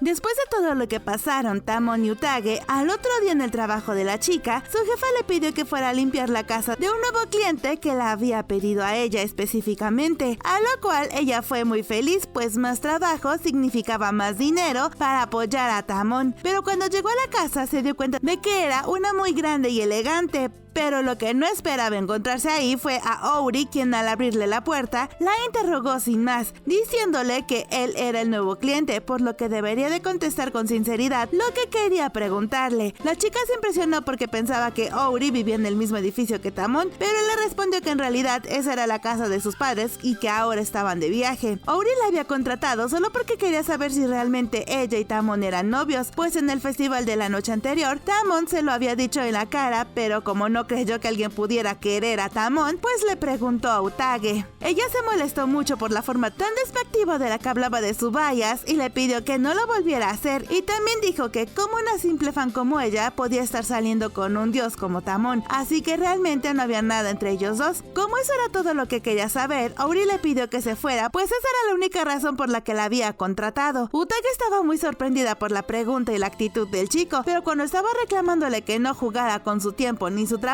Después de todo lo que pasaron Tamon y Utage, al otro día en el trabajo de la chica, su jefa le pidió que fuera a limpiar la casa de un nuevo cliente que la había pedido a ella específicamente, a lo cual ella fue muy feliz, pues más trabajo significaba más dinero para apoyar a Tamon. Pero cuando llegó a la casa se dio cuenta de que era una muy grande y elegante, pero lo que no esperaba encontrarse ahí fue a Ouri, quien al abrirle la puerta la interrogó sin más, diciéndole que él era el nuevo cliente, por lo que debería de contestar con sinceridad lo que quería preguntarle. La chica se impresionó porque pensaba que Ouri vivía en el mismo edificio que Tamon, pero él le respondió que en realidad esa era la casa de sus padres y que ahora estaban de viaje. Ouri la había contratado solo porque quería saber si realmente ella y Tamon eran novios, pues en el festival de la noche anterior Tamon se lo había dicho en la cara, pero como no creyó que alguien pudiera querer a Tamon, pues le preguntó a Utage. Ella se molestó mucho por la forma tan despectiva de la que hablaba de su bias y le pidió que no lo volviera a hacer, y también dijo que como una simple fan como ella podía estar saliendo con un dios como Tamon, así que realmente no había nada entre ellos dos. Como eso era todo lo que quería saber, Ouri le pidió que se fuera, pues esa era la única razón por la que la había contratado. Utage estaba muy sorprendida por la pregunta y la actitud del chico, pero cuando estaba reclamándole que no jugara con su tiempo ni su trabajo,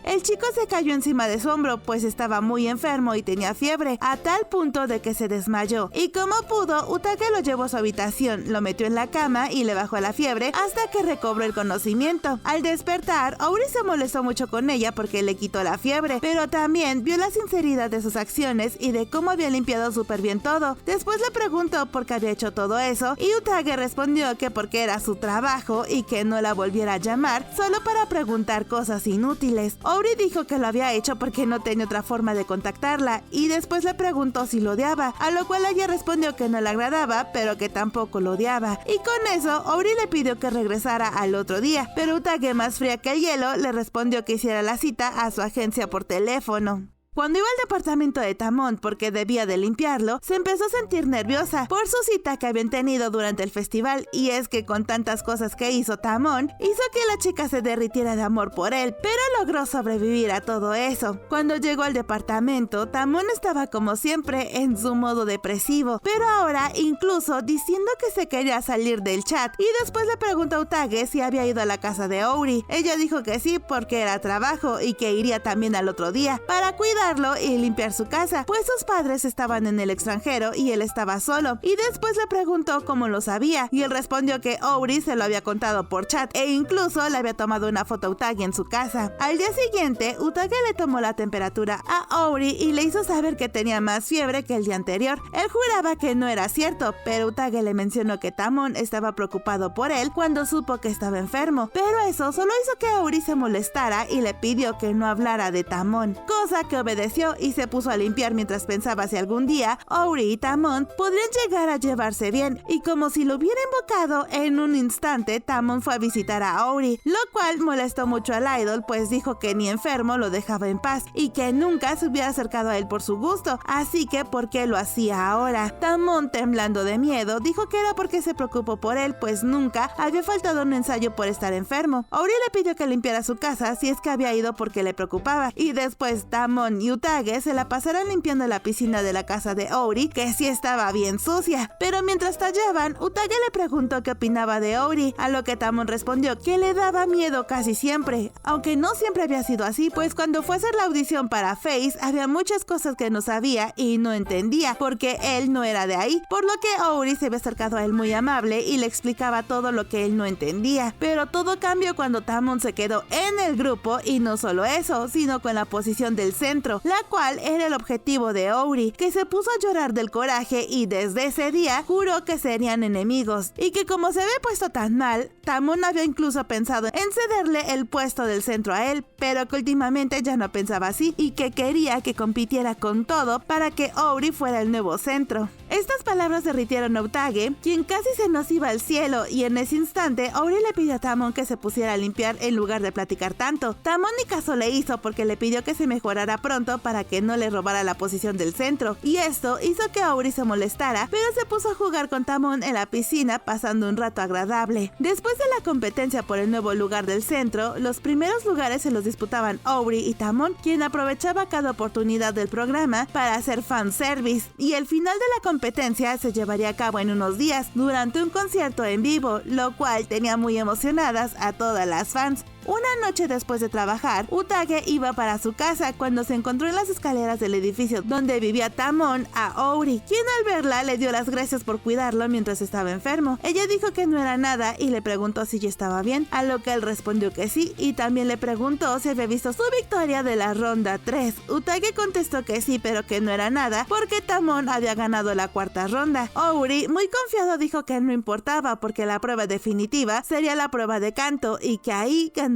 el chico se cayó encima de su hombro, pues estaba muy enfermo y tenía fiebre, a tal punto de que se desmayó. Y como pudo, Utage lo llevó a su habitación, lo metió en la cama y le bajó la fiebre hasta que recobró el conocimiento. Al despertar, Ouri se molestó mucho con ella porque le quitó la fiebre, pero también vio la sinceridad de sus acciones y de cómo había limpiado súper bien todo. Después le preguntó por qué había hecho todo eso y Utage respondió que porque era su trabajo y que no la volviera a llamar solo para preguntar cosas inútiles. Ouri dijo que lo había hecho porque no tenía otra forma de contactarla y después le preguntó si lo odiaba, a lo cual ella respondió que no le agradaba, pero que tampoco lo odiaba. Y con eso, Ouri le pidió que regresara al otro día, pero Utage, más fría que el hielo, le respondió que hiciera la cita a su agencia por teléfono. Cuando iba al departamento de Tamon porque debía de limpiarlo, se empezó a sentir nerviosa por su cita que habían tenido durante el festival, y es que con tantas cosas que hizo Tamon, hizo que la chica se derritiera de amor por él, pero logró sobrevivir a todo eso. Cuando llegó al departamento, Tamon estaba como siempre en su modo depresivo, pero ahora incluso diciendo que se quería salir del chat, y después le preguntó a Utage si había ido a la casa de Ouri. Ella dijo que sí porque era trabajo y que iría también al otro día para cuidar y limpiar su casa, pues sus padres estaban en el extranjero y él estaba solo. Y después le preguntó cómo lo sabía, y él respondió que Ouri se lo había contado por chat e incluso le había tomado una foto a Utage en su casa. Al día siguiente, Utage le tomó la temperatura a Ouri y le hizo saber que tenía más fiebre que el día anterior. Él juraba que no era cierto, pero Utage le mencionó que Tamon estaba preocupado por él cuando supo que estaba enfermo, pero eso solo hizo que Ouri se molestara y le pidió que no hablara de Tamon, cosa que obedeció y se puso a limpiar mientras pensaba si algún día Ouri y Tamon podrían llegar a llevarse bien, y como si lo hubiera invocado, en un instante Tamon fue a visitar a Ouri, lo cual molestó mucho al idol, pues dijo que ni enfermo lo dejaba en paz y que nunca se hubiera acercado a él por su gusto, así que ¿por qué lo hacía ahora? Tamon, temblando de miedo, dijo que era porque se preocupó por él, pues nunca había faltado un ensayo por estar enfermo. Ouri le pidió que limpiara su casa si es que había ido porque le preocupaba, y después Tamon y Utage se la pasaron limpiando la piscina de la casa de Ouri, que sí estaba bien sucia. Pero mientras tallaban, Utage le preguntó qué opinaba de Ouri, a lo que Tamon respondió que le daba miedo casi siempre, aunque no siempre había sido así, pues cuando fue a hacer la audición para Face había muchas cosas que no sabía y no entendía, porque él no era de ahí, por lo que Ouri se había acercado a él muy amable y le explicaba todo lo que él no entendía. Pero todo cambió cuando Tamon se quedó en el grupo, y no solo eso, sino con la posición del centro, la cual era el objetivo de Ouri, que se puso a llorar del coraje y desde ese día juró que serían enemigos, y que como se había puesto tan mal, Tamon había incluso pensado en cederle el puesto del centro a él, pero que últimamente ya no pensaba así y que quería que compitiera con todo para que Ouri fuera el nuevo centro. Estas palabras derritieron a Utage, quien casi se nos iba al cielo, y en ese instante Ouri le pidió a Tamon que se pusiera a limpiar en lugar de platicar tanto. Tamon ni caso le hizo porque le pidió que se mejorara pronto pronto para que no le robara la posición del centro, y esto hizo que Auri se molestara, pero se puso a jugar con Tamon en la piscina, pasando un rato agradable. Después de la competencia por el nuevo lugar del centro, los primeros lugares se los disputaban Auri y Tamon, quien aprovechaba cada oportunidad del programa para hacer fanservice, y el final de la competencia se llevaría a cabo en unos días durante un concierto en vivo, lo cual tenía muy emocionadas a todas las fans. Una noche después de trabajar, Utage iba para su casa cuando se encontró en las escaleras del edificio donde vivía Tamon a Auri, quien al verla le dio las gracias por cuidarlo mientras estaba enfermo. Ella dijo que no era nada y le preguntó si ya estaba bien, a lo que él respondió que sí, y también le preguntó si había visto su victoria de la ronda 3. Utage contestó que sí, pero que no era nada porque Tamon había ganado la cuarta ronda. Auri, muy confiado, dijo que no importaba porque la prueba definitiva sería la prueba de canto y que ahí ganaría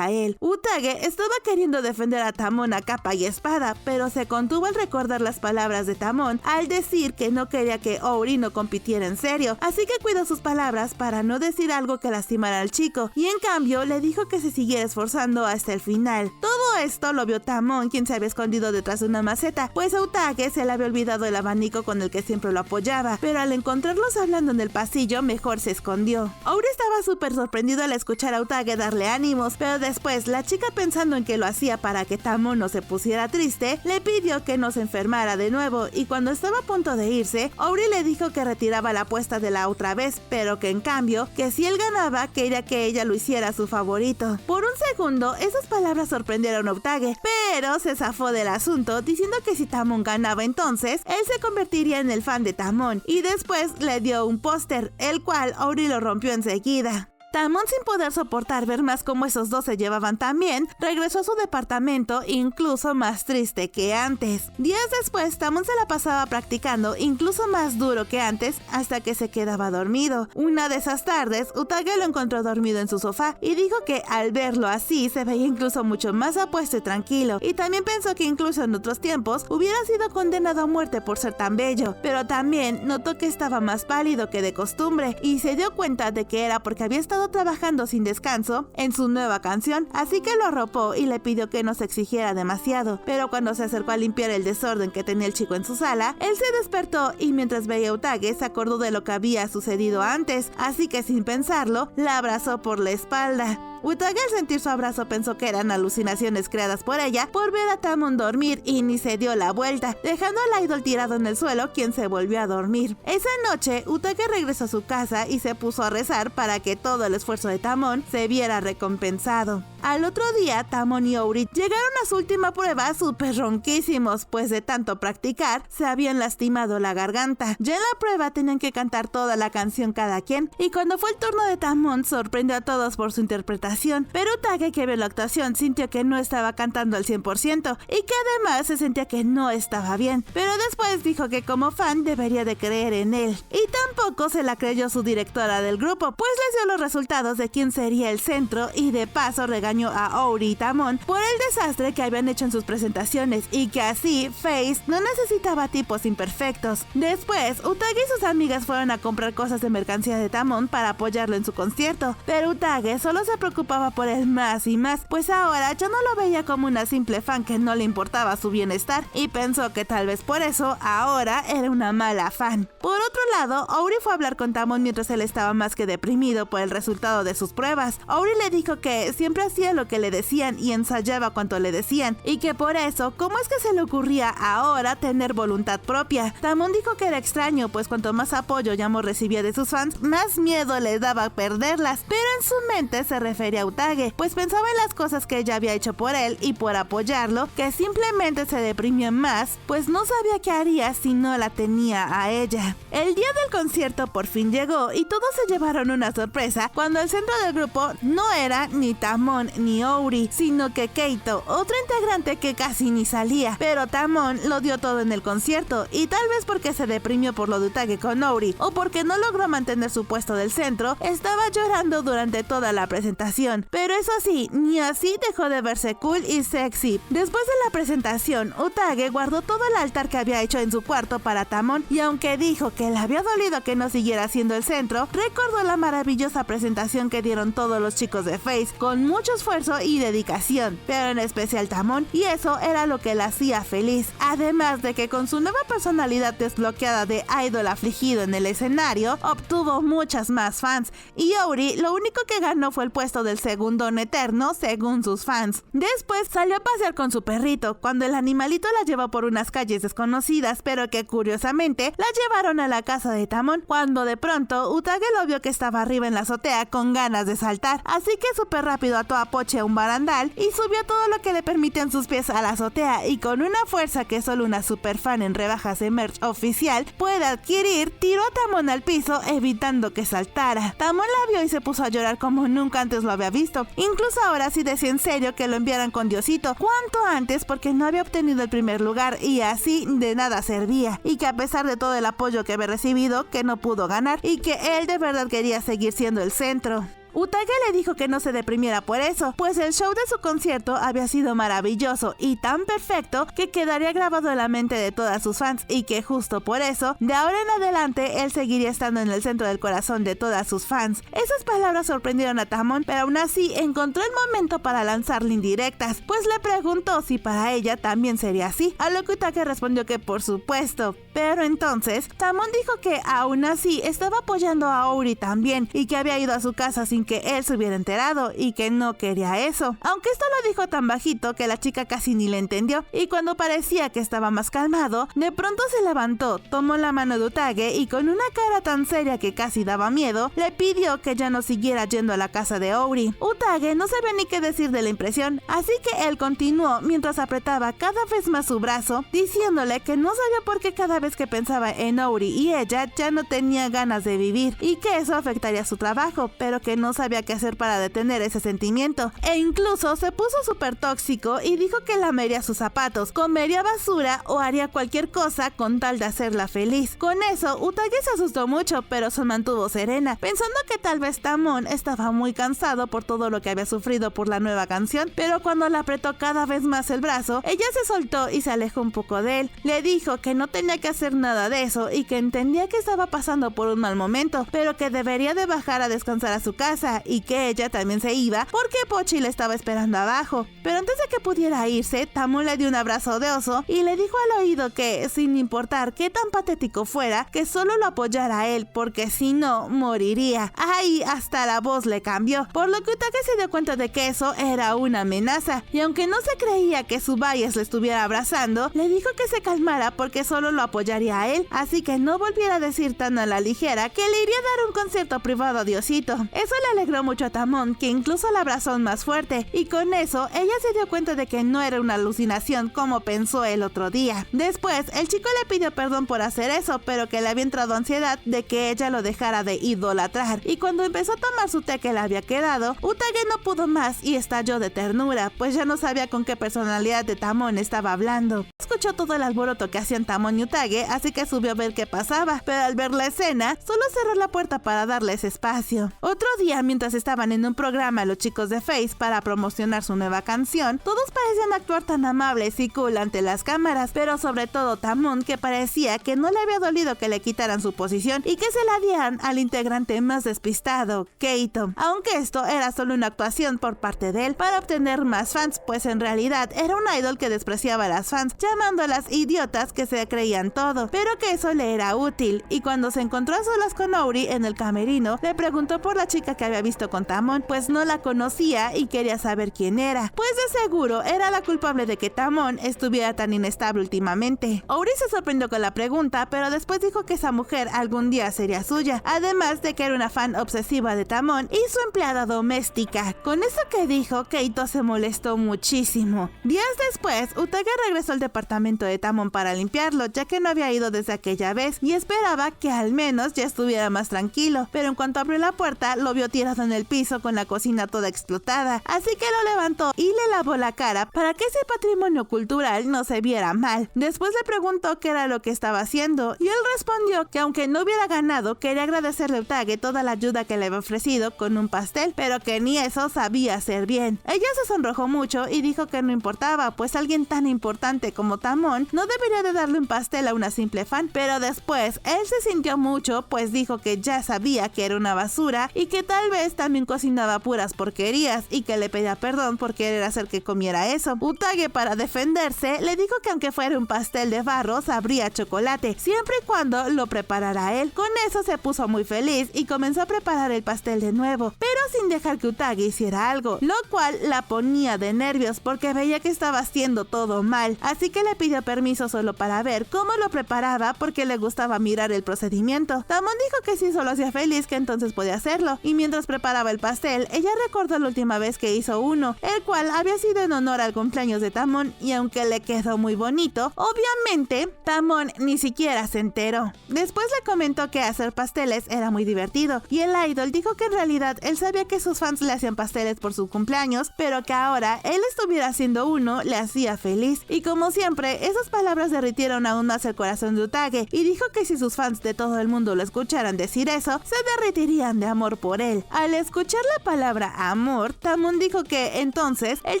él. Utage estaba queriendo defender a Tamon a capa y espada, pero se contuvo al recordar las palabras de Tamon al decir que no quería que Auri no compitiera en serio, así que cuidó sus palabras para no decir algo que lastimara al chico, y en cambio le dijo que se siguiera esforzando hasta el final. Todo esto lo vio Tamon, quien se había escondido detrás de una maceta, pues a Utage se le había olvidado el abanico con el que siempre lo apoyaba, pero al encontrarlos hablando en el pasillo, mejor se escondió. Auri estaba súper sorprendido al escuchar a Utage darle ánimos, pero después la chica, pensando en que lo hacía para que Tamon no se pusiera triste, le pidió que no se enfermara de nuevo, y cuando estaba a punto de irse, Auri le dijo que retiraba la apuesta de la otra vez, pero que en cambio, que si él ganaba, quería que ella lo hiciera su favorito. Por un segundo, esas palabras sorprendieron a Utage, pero se zafó del asunto diciendo que si Tamon ganaba entonces, él se convertiría en el fan de Tamon, y después le dio un póster, el cual Auri lo rompió enseguida. Tamon, sin poder soportar ver más cómo esos dos se llevaban tan bien, regresó a su departamento incluso más triste que antes. Días después, Tamon se la pasaba practicando incluso más duro que antes hasta que se quedaba dormido. Una de esas tardes, Utage lo encontró dormido en su sofá y dijo que al verlo así se veía incluso mucho más apuesto y tranquilo, y también pensó que incluso en otros tiempos hubiera sido condenado a muerte por ser tan bello, pero también notó que estaba más pálido que de costumbre y se dio cuenta de que era porque había estado trabajando sin descanso en su nueva canción, así que lo arropó y le pidió que no se exigiera demasiado, pero cuando se acercó a limpiar el desorden que tenía el chico en su sala, él se despertó y mientras veía a Utage se acordó de lo que había sucedido antes, así que sin pensarlo, la abrazó por la espalda. Utage, al sentir su abrazo, pensó que eran alucinaciones creadas por ella por ver a Tamon dormir y ni se dio la vuelta, dejando al idol tirado en el suelo, quien se volvió a dormir. Esa noche, Utage regresó a su casa y se puso a rezar para que todo el esfuerzo de Tamon se viera recompensado. Al otro día, Tamon y Auri llegaron a su última prueba súper ronquísimos, pues de tanto practicar se habían lastimado la garganta. Ya en la prueba tenían que cantar toda la canción cada quien, y cuando fue el turno de Tamon sorprendió a todos por su interpretación, pero Utage, que vio la actuación, sintió que no estaba cantando al 100% y que además se sentía que no estaba bien, pero después dijo que como fan debería de creer en él. Y tampoco se la creyó su directora del grupo, pues les dio los resultados de quién sería el centro y de paso regaló a Auri y Tamon por el desastre que habían hecho en sus presentaciones y que así Face no necesitaba tipos imperfectos. Después, Utage y sus amigas fueron a comprar cosas de mercancía de Tamon para apoyarlo en su concierto, pero Utage solo se preocupaba por él más y más, pues ahora ya no lo veía como una simple fan que no le importaba su bienestar, y pensó que tal vez por eso ahora era una mala fan. Por otro lado, Auri fue a hablar con Tamon mientras él estaba más que deprimido por el resultado de sus pruebas. Auri le dijo que siempre hacía lo que le decían y ensayaba cuanto le decían, y que por eso, ¿cómo es que se le ocurría ahora tener voluntad propia? Tamon dijo que era extraño, pues cuanto más apoyo y amor recibía de sus fans, más miedo le daba a perderlas, pero en su mente se refería a Utage, pues pensaba en las cosas que ella había hecho por él y por apoyarlo, que simplemente se deprimió más, pues no sabía qué haría si no la tenía a ella. El día del concierto por fin llegó y todos se llevaron una sorpresa cuando el centro del grupo no era ni Tamon ni Auri, sino que Keito, otro integrante que casi ni salía, pero Tamon lo dio todo en el concierto, y tal vez porque se deprimió por lo de Utage con Auri, o porque no logró mantener su puesto del centro, estaba llorando durante toda la presentación, pero eso sí, ni así dejó de verse cool y sexy. Después de la presentación, Utage guardó todo el altar que había hecho en su cuarto para Tamon, y aunque dijo que le había dolido que no siguiera siendo el centro, recordó la maravillosa presentación que dieron todos los chicos de Face, con muchos esfuerzo y dedicación, pero en especial Tamon, y eso era lo que la hacía feliz. Además de que con su nueva personalidad desbloqueada de idol afligido en el escenario, obtuvo muchas más fans, y Ouri lo único que ganó fue el puesto del segundón eterno según sus fans. Después salió a pasear con su perrito, cuando el animalito la llevó por unas calles desconocidas, pero que curiosamente la llevaron a la casa de Tamon, cuando de pronto Utage lo vio que estaba arriba en la azotea con ganas de saltar, así que súper rápido ató a Pochi a un barandal y subió todo lo que le permitían sus pies a la azotea, y con una fuerza que solo una super fan en rebajas de merch oficial puede adquirir, tiró a Tamon al piso evitando que saltara. Tamon la vio y se puso a llorar como nunca antes lo había visto. Incluso ahora sí decía en serio que lo enviaran con Diosito cuanto antes, porque no había obtenido el primer lugar y así de nada servía, y que a pesar de todo el apoyo que había recibido, que no pudo ganar y que él de verdad quería seguir siendo el centro. Utage le dijo que no se deprimiera por eso, pues el show de su concierto había sido maravilloso y tan perfecto que quedaría grabado en la mente de todas sus fans, y que justo por eso, de ahora en adelante, él seguiría estando en el centro del corazón de todas sus fans. Esas palabras sorprendieron a Tamon, pero aún así encontró el momento para lanzarle indirectas, pues le preguntó si para ella también sería así, a lo que Utage respondió que por supuesto. Pero entonces, Tamon dijo que aún así estaba apoyando a Ouri también, y que había ido a su casa sin que él se hubiera enterado y que no quería eso. Aunque esto lo dijo tan bajito que la chica casi ni le entendió, y cuando parecía que estaba más calmado, de pronto se levantó, tomó la mano de Utage y con una cara tan seria que casi daba miedo, le pidió que ya no siguiera yendo a la casa de Ouri. Utage no sabía ni qué decir de la impresión, así que él continuó mientras apretaba cada vez más su brazo, diciéndole que no sabía por qué cada vez que pensaba en Ouri y ella ya no tenía ganas de vivir, y que eso afectaría su trabajo, pero que no sabía qué hacer para detener ese sentimiento. E incluso se puso súper tóxico y dijo que lamería sus zapatos, comería basura o haría cualquier cosa con tal de hacerla feliz. Con eso, Utage se asustó mucho, pero se mantuvo serena, pensando que tal vez Tamon estaba muy cansado por todo lo que había sufrido por la nueva canción, pero cuando le apretó cada vez más el brazo, ella se soltó y se alejó un poco de él. Le dijo que no tenía que hacer nada de eso y que entendía que estaba pasando por un mal momento, pero que debería de bajar a descansar a su casa, y que ella también se iba porque Pochi le estaba esperando abajo. Pero antes de que pudiera irse, Tamon le dio un abrazo de oso y le dijo al oído que, sin importar qué tan patético fuera, que solo lo apoyara a él, porque si no, moriría. Ahí hasta la voz le cambió, por lo que Utage se dio cuenta de que eso era una amenaza, y aunque no se creía que su bias le estuviera abrazando, le dijo que se calmara porque solo lo apoyaría a él, así que no volviera a decir tan a la ligera que le iría a dar un concierto privado a Diosito. Eso le alegró mucho a Tamon, que incluso la abrazó aún más fuerte, y con eso ella se dio cuenta de que no era una alucinación como pensó el otro día. Después, el chico le pidió perdón por hacer eso, pero que le había entrado ansiedad de que ella lo dejara de idolatrar, y cuando empezó a tomar su té que le había quedado, Utage no pudo más y estalló de ternura, pues ya no sabía con qué personalidad de Tamon estaba hablando. Escuchó todo el alboroto que hacían Tamon y Utage, así que subió a ver qué pasaba, pero al ver la escena, solo cerró la puerta para darles espacio. Otro día, mientras estaban en un programa los chicos de Face para promocionar su nueva canción, todos parecían actuar tan amables y cool ante las cámaras, pero sobre todo Tamon, que parecía que no le había dolido que le quitaran su posición y que se la dieran al integrante más despistado, Keito, aunque esto era solo una actuación por parte de él para obtener más fans, pues en realidad era un idol que despreciaba a las fans, llamándolas idiotas que se creían todo, pero que eso le era útil. Y cuando se encontró a solas con Ouri en el camerino, le preguntó por la chica que había visto con Tamon, pues no la conocía y quería saber quién era, pues de seguro era la culpable de que Tamon estuviera tan inestable últimamente. Ouri se sorprendió con la pregunta, pero después dijo que esa mujer algún día sería suya, además de que era una fan obsesiva de Tamon y su empleada doméstica. Con eso que dijo, Keito se molestó muchísimo. Días después, Utage regresó al departamento de Tamon para limpiarlo, ya que no había ido desde aquella vez y esperaba que al menos ya estuviera más tranquilo, pero en cuanto abrió la puerta, lo vio tirado en el piso con la cocina toda explotada, así que lo levantó y le lavó la cara para que ese patrimonio cultural no se viera mal. Después le preguntó qué era lo que estaba haciendo y él respondió que aunque no hubiera ganado, quería agradecerle a Utage toda la ayuda que le había ofrecido con un pastel, pero que ni eso sabía hacer bien. Ella se sonrojó mucho y dijo que no importaba, pues alguien tan importante como como Tamon no debería de darle un pastel a una simple fan, pero después él se sintió mucho, pues dijo que ya sabía que era una basura y que tal vez también cocinaba puras porquerías y que le pedía perdón por querer hacer que comiera eso. Utage, para defenderse, le dijo que aunque fuera un pastel de barro sabría chocolate, siempre y cuando lo preparara él. Con eso se puso muy feliz y comenzó a preparar el pastel de nuevo, pero sin dejar que Utage hiciera algo, lo cual la ponía de nervios porque veía que estaba haciendo todo mal, así que le pidió permiso solo para ver cómo lo preparaba porque le gustaba mirar el procedimiento. Tamon dijo que si eso lo hacía feliz que entonces podía hacerlo, y mientras preparaba el pastel, ella recordó la última vez que hizo uno, el cual había sido en honor al cumpleaños de Tamon, y aunque le quedó muy bonito, obviamente Tamon ni siquiera se enteró. Después le comentó que hacer pasteles era muy divertido, y el idol dijo que en realidad él sabía que sus fans le hacían pasteles por su cumpleaños, pero que ahora él estuviera haciendo uno le hacía feliz. Y como siempre, esas palabras derritieron aún más el corazón de Utage, y dijo que si sus fans de todo el mundo lo escucharan decir eso, se derretirían de amor por él. Al escuchar la palabra amor, Tamon dijo que entonces él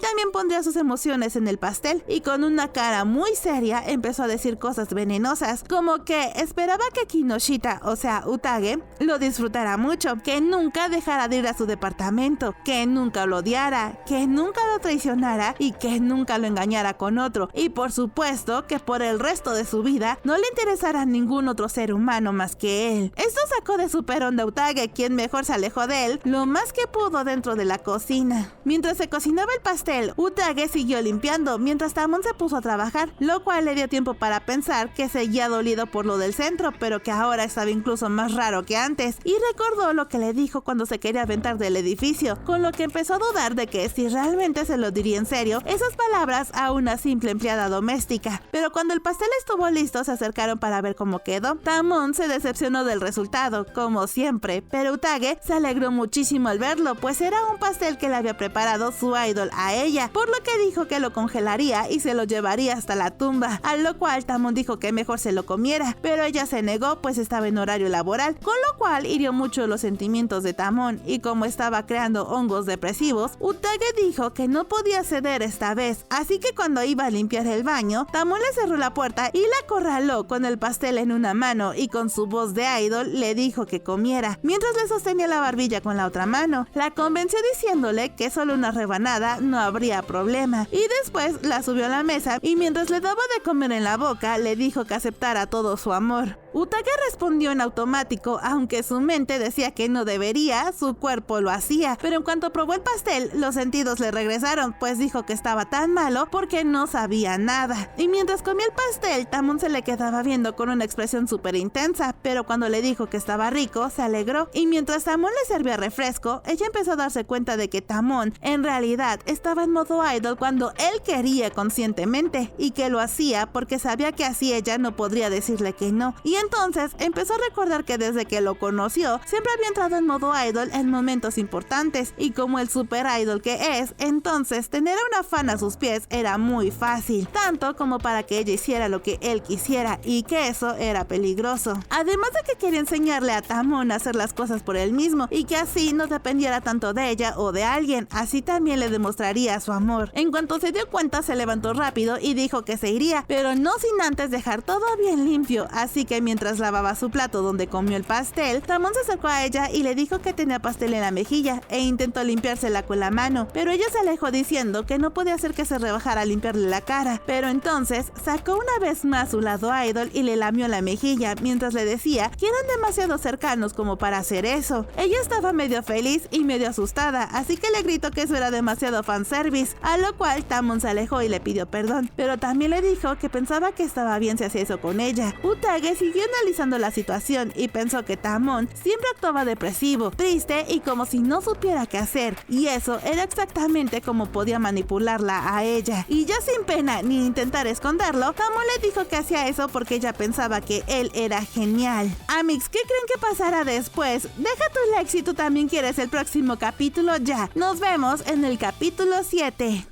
también pondría sus emociones en el pastel, y con una cara muy seria empezó a decir cosas venenosas, como que esperaba que Kinoshita, o sea Utage, lo disfrutara mucho, que nunca dejara de ir a su departamento, que nunca lo odiara, que nunca lo traicionara y que nunca lo engañara con otro, y por supuesto que por el resto de su vida no le interesara ningún otro ser humano más que él. Esto sacó de super onda a Utage, quien mejor se alejó de él lo más que pudo dentro de la cocina. Mientras se cocinaba el pastel, Utage siguió limpiando mientras Tamon se puso a trabajar, lo cual le dio tiempo para pensar que seguía dolido por lo del centro, pero que ahora estaba incluso más raro que antes, y recordó lo que le dijo cuando se quería aventar del edificio, con lo que empezó a dudar de que si realmente se lo diría en serio esas palabras a una simple empleada doméstica. Pero cuando el pastel estuvo listo, se acercaron para ver cómo quedó. Tamon se decepcionó del resultado, como siempre, pero Utage se alegró muchísimo al verlo, pues era un pastel que le había preparado su idol a ella, por lo que dijo que lo congelaría y se lo llevaría hasta la tumba, a lo cual Tamon dijo que mejor se lo comiera, pero ella se negó pues estaba en horario laboral, con lo cual hirió mucho los sentimientos de Tamon, y como estaba creando hongos depresivos, Utage dijo que no podía ceder esta vez, así que cuando iba a limpiar el baño, Tamon le cerró la puerta y la acorraló con el pastel en una mano, y con su voz de idol le dijo que comiera, mientras le sostenía la barbilla con la otra mano. La convenció diciéndole que solo una rebanada no habría problema, y después la subió a la mesa y mientras le daba de comer en la boca, le dijo que aceptara todo su amor. Utage respondió en automático, aunque su mente decía que no debería, su cuerpo lo hacía, pero en cuanto probó el pastel, los sentidos le regresaron, pues dijo que estaba tan malo porque no sabía nada. Y mientras comía el pastel, Tamon se le quedaba viendo con una expresión súper intensa, pero cuando le dijo que estaba rico, se alegró, y mientras Tamon le servía refresco, ella empezó a darse cuenta de que Tamon en realidad estaba en modo idol cuando él quería conscientemente, y que lo hacía porque sabía que así ella no podría decirle que no, y entonces empezó a recordar que desde que lo conoció siempre había entrado en modo idol en momentos importantes, y como el super idol que es, entonces tener a una fan a sus pies era muy fácil, tanto como para que ella hiciera lo que él quisiera, y que eso era peligroso. Además de que quería enseñarle a Tamon a hacer las cosas por él mismo, y que así no dependiera tanto de ella o de alguien, así también le demostraría su amor. En cuanto se dio cuenta, se levantó rápido y dijo que se iría, pero no sin antes dejar todo bien limpio, así que mientras lavaba su plato donde comió el pastel, Tamon se acercó a ella y le dijo que tenía pastel en la mejilla e intentó limpiársela con la mano, pero ella se alejó diciendo que no podía hacer que se rebajara a limpiarle la cara, pero entonces sacó una vez más su lado idol y le lamió la mejilla mientras le decía que eran demasiado cercanos como para hacer eso. Ella estaba medio feliz y medio asustada, así que le gritó que eso era demasiado fanservice, a lo cual Tamon se alejó y le pidió perdón, pero también le dijo que pensaba que estaba bien si hacía eso con ella. Utage siguió analizando la situación y pensó que Tamon siempre actuaba depresivo, triste y como si no supiera qué hacer, y eso era exactamente como podía manipularla a ella. Y ya sin pena ni intentar esconderlo, Tamon le dijo que hacía eso porque ella pensaba que él era genial. Amigos, ¿qué creen que pasará después? Deja tu like si tú también quieres el próximo capítulo ya. Nos vemos en el capítulo 7.